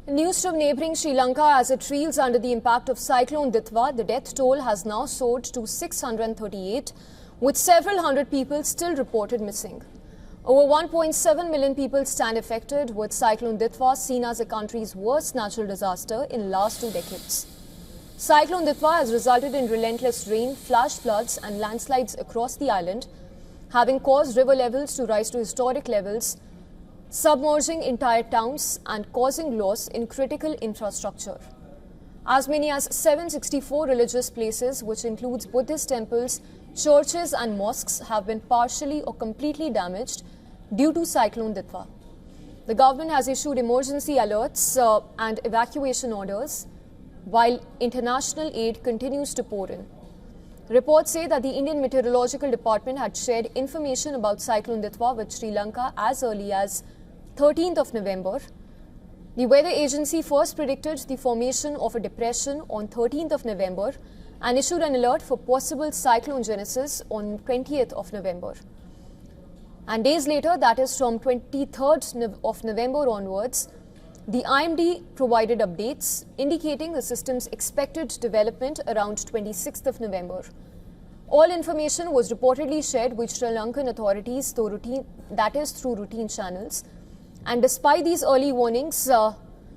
News from neighbouring Sri Lanka as it reels under the impact of Cyclone Ditwa. The death toll has now soared to 638, with several hundred people still reported missing. Over 1.7 million people stand affected, with Cyclone Ditwa seen as the country's worst natural disaster in the last 2 decades. Cyclone Ditwa has resulted in relentless rain, flash floods and landslides across the island, having caused river levels to rise to historic levels, submerging entire towns and causing loss in critical infrastructure. As many as 764 religious places, which includes Buddhist temples, churches and mosques, have been partially or completely damaged due to Cyclone Ditwa. The government has issued emergency alerts and evacuation orders, while international aid continues to pour in. Reports say that the Indian Meteorological Department had shared information about Cyclone Ditwa with Sri Lanka as early as 13th of November. The weather agency first predicted the formation of a depression on 13th of November and issued an alert for possible cyclone genesis on 20th of November. And days later, that is from 23rd of November onwards, the IMD provided updates indicating the system's expected development around 26th of November. All information was reportedly shared with Sri Lankan authorities through routine channels. And despite these early warnings,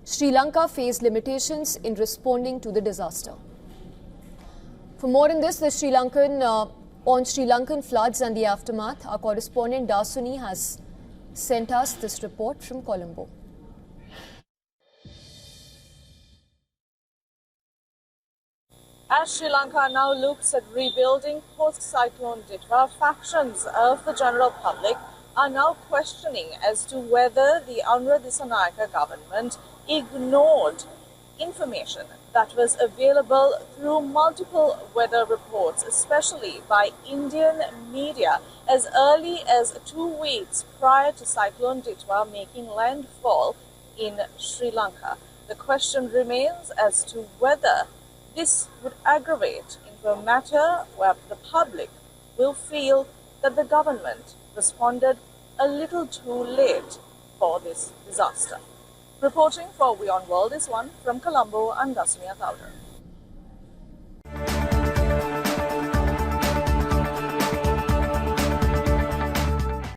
Sri Lanka faced limitations in responding to the disaster. For more on this, on Sri Lankan floods and the aftermath, our correspondent Dasuni has sent us this report from Colombo. As Sri Lanka now looks at rebuilding post-cyclone Ditwa, factions of the general public are now questioning as to whether the Anura Dissanayake government ignored information that was available through multiple weather reports, especially by Indian media, as early as 2 weeks prior to Cyclone Ditwa making landfall in Sri Lanka. The question remains as to whether this would aggravate into a matter where the public will feel that the government responded a little too late for this disaster. Reporting for WION World is one from Colombo, I'm Dasuni Athalder.